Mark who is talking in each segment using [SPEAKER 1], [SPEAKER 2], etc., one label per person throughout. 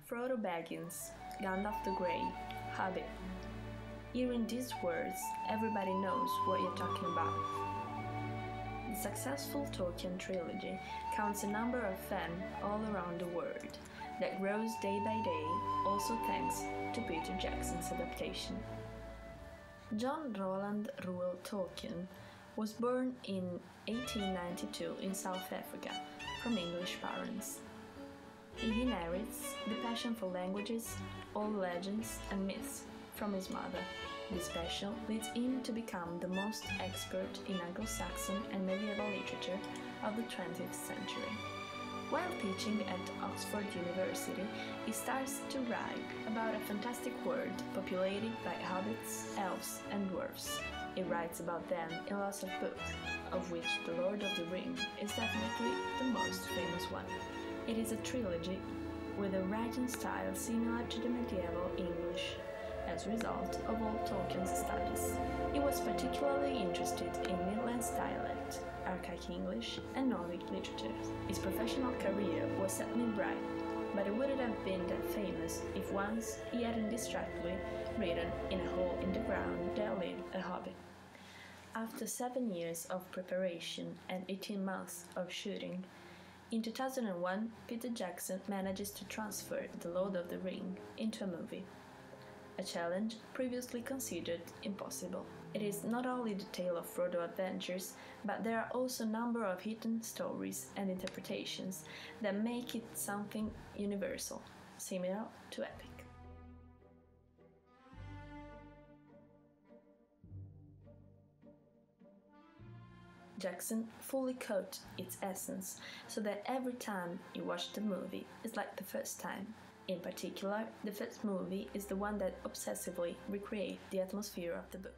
[SPEAKER 1] Frodo Baggins, Gandalf the Grey, Hobbit. Hearing these words, everybody knows what you're talking about. The successful Tolkien trilogy counts a number of fans all around the world that grows day by day, also thanks to Peter Jackson's adaptation. John Roland Reuel Tolkien was born in 1892 in South Africa from English parents. He inherits the passion for languages, old legends and myths from his mother. This passion leads him to become the most expert in Anglo-Saxon and medieval literature of the 20th century. While teaching at Oxford University, he starts to write about a fantastic world populated by hobbits, elves and dwarfs. He writes about them in lots of books, of which The Lord of the Rings is definitely the most famous one. It is a trilogy with a writing style similar to the medieval English, as a result of all Tolkien's studies. He was particularly interested in Midlands dialect, Archaic English, and Nordic literature. His professional career was certainly bright, but he wouldn't have been that famous if once he hadn't distractedly written in a hole in the ground there lived a hobbit. After 7 years of preparation and 18 months of shooting, in 2001, Peter Jackson manages to transfer The Lord of the Rings into a movie, a challenge previously considered impossible. It is not only the tale of Frodo adventures, but there are also a number of hidden stories and interpretations that make it something universal, similar to epic. Jackson fully caught its essence, so that every time you watch the movie, it's like the first time. In particular, the first movie is the one that obsessively recreates the atmosphere of the book.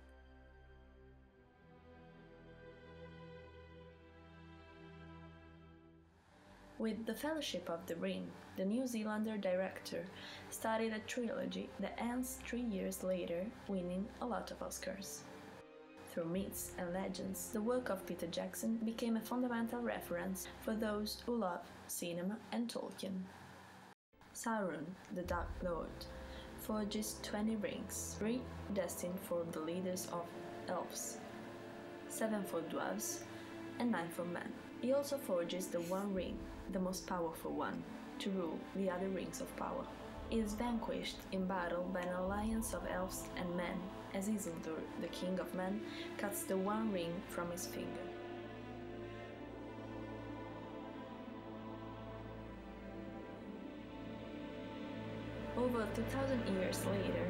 [SPEAKER 1] With The Fellowship of the Ring, the New Zealander director started a trilogy that ends 3 years later, winning a lot of Oscars. Through myths and legends, the work of Peter Jackson became a fundamental reference for those who love cinema and Tolkien. Sauron, the Dark Lord, forges 20 rings, 3 destined for the leaders of elves, 7 for dwarves, and 9 for men. He also forges the One Ring, the most powerful one, to rule the other rings of power. He is vanquished in battle by an alliance of elves and men, as Isildur, the king of men, cuts the One Ring from his finger. Over 2,000 years later,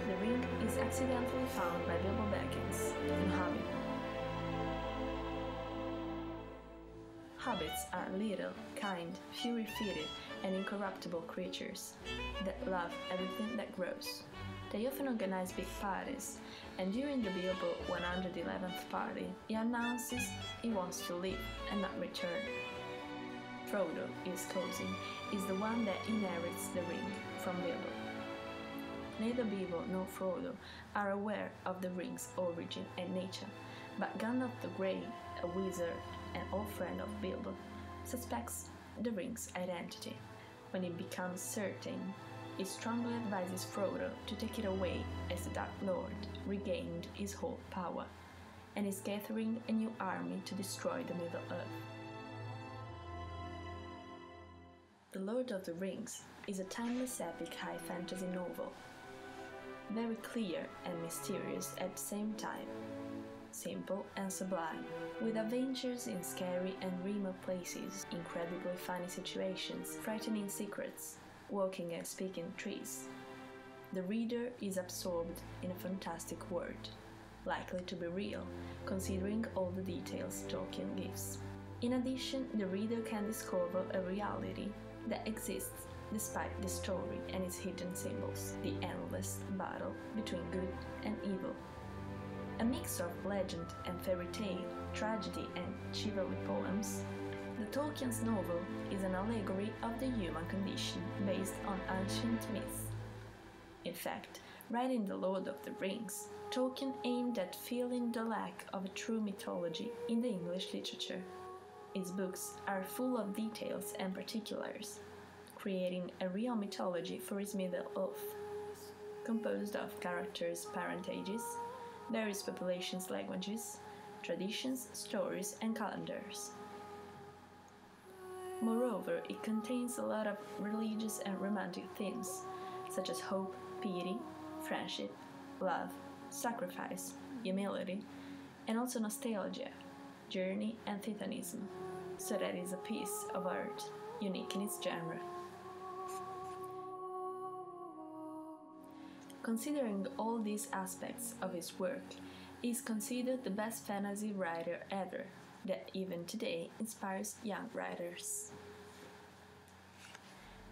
[SPEAKER 1] the ring is accidentally found by Bilbo Baggins in Hobbit. Hobbits are little, kind, fury-footed, and incorruptible creatures that love everything that grows. They often organize big parties, and during the Bilbo 111th party, he announces he wants to leave and not return. Frodo, his cousin, is the one that inherits the ring from Bilbo. Neither Bilbo nor Frodo are aware of the ring's origin and nature, but Gandalf the Grey, a wizard and old friend of Bilbo, suspects the ring's identity. When he becomes certain, he strongly advises Frodo to take it away as the Dark Lord regained his whole power, and is gathering a new army to destroy the Middle-earth. The Lord of the Rings is a timeless epic high fantasy novel, very clear and mysterious at the same time, simple and sublime, with adventures in scary and remote places, incredibly funny situations, frightening secrets, walking and speaking trees. The reader is absorbed in a fantastic world, likely to be real, considering all the details Tolkien gives. In addition, the reader can discover a reality that exists despite the story and its hidden symbols, the endless battle between good and evil. A mix of legend and fairy tale, tragedy and chivalry poems, the Tolkien's novel is an allegory of the human condition based on ancient myths. In fact, writing The Lord of the Rings, Tolkien aimed at filling the lack of a true mythology in the English literature. His books are full of details and particulars, creating a real mythology for his Middle Earth, composed of characters' parentages, various populations' languages, traditions, stories, and calendars. Moreover, it contains a lot of religious and romantic themes, such as hope, pity, friendship, love, sacrifice, humility, and also nostalgia, journey, and Titanism, so that it is a piece of art unique in its genre. Considering all these aspects of his work, he is considered the best fantasy writer ever, that even today inspires young writers.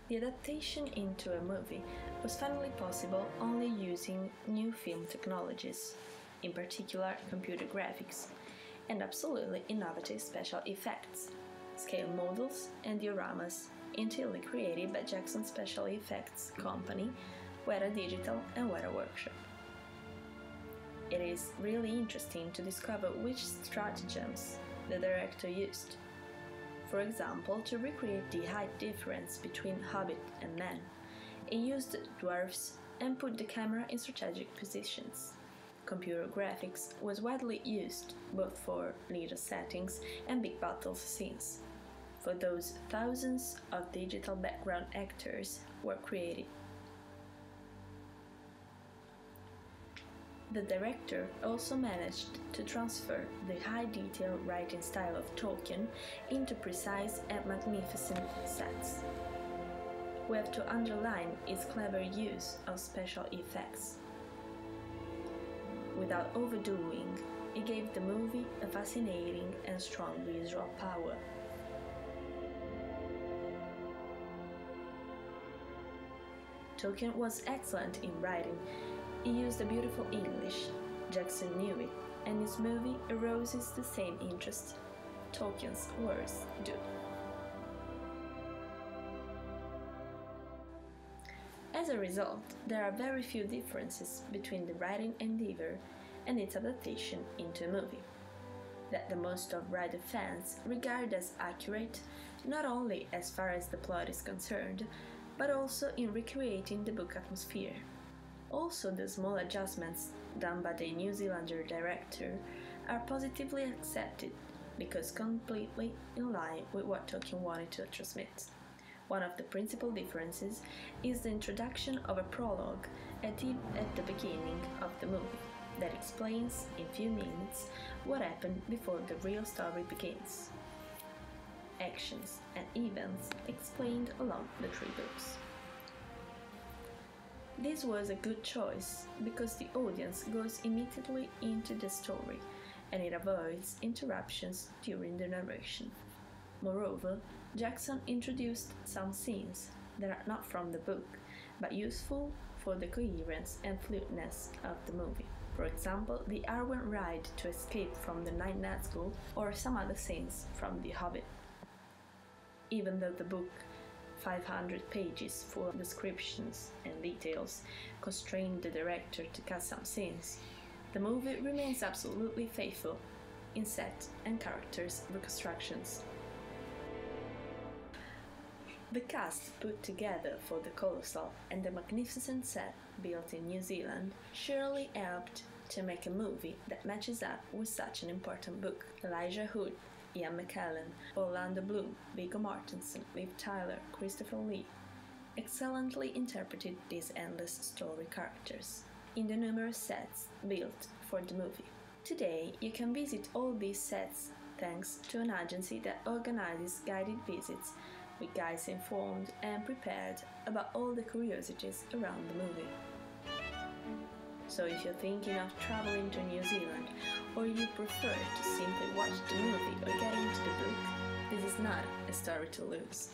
[SPEAKER 1] The adaptation into a movie was finally possible only using new film technologies, in particular computer graphics, and absolutely innovative special effects, scale models, and dioramas, entirely created by Jackson Special Effects Company, Weta Digital and Weta Workshop. It is really interesting to discover which stratagems the director used. For example, to recreate the height difference between Hobbit and man, he used dwarfs and put the camera in strategic positions. Computer graphics was widely used both for little settings and big battle scenes. For those, thousands of digital background actors were created. The director also managed to transfer the high-detail writing style of Tolkien into precise and magnificent sets. We have to underline his clever use of special effects. Without overdoing, he gave the movie a fascinating and strong visual power. Tolkien was excellent in writing. He used a beautiful English. Jackson knew it, and his movie arouses the same interest Tolkien's words do. As a result, there are very few differences between the writing endeavor and its adaptation into a movie, that the most of writer fans regard as accurate, not only as far as the plot is concerned, but also in recreating the book atmosphere. Also, the small adjustments done by the New Zealander director are positively accepted because completely in line with what Tolkien wanted to transmit. One of the principal differences is the introduction of a prologue at the beginning of the movie that explains in few minutes what happened before the real story begins. Actions and events explained along the 3 books. This was a good choice because the audience goes immediately into the story and it avoids interruptions during the narration. Moreover, Jackson introduced some scenes that are not from the book, but useful for the coherence and fluidness of the movie. For example, the Arwen ride to escape from the Night Nazgul or some other scenes from The Hobbit. Even though the book 500 pages full of descriptions and details constrained the director to cut some scenes, the movie remains absolutely faithful in set and characters reconstructions. The cast put together for the colossal and the magnificent set built in New Zealand surely helped to make a movie that matches up with such an important book. Elijah Wood, Ian McKellen, Orlando Bloom, Viggo Mortensen, Liv Tyler, Christopher Lee excellently interpreted these endless story characters in the numerous sets built for the movie. Today, you can visit all these sets thanks to an agency that organizes guided visits with guides informed and prepared about all the curiosities around the movie. So if you're thinking of traveling to New Zealand, or you prefer to simply watch the movie or get into the book, this is not a story to lose.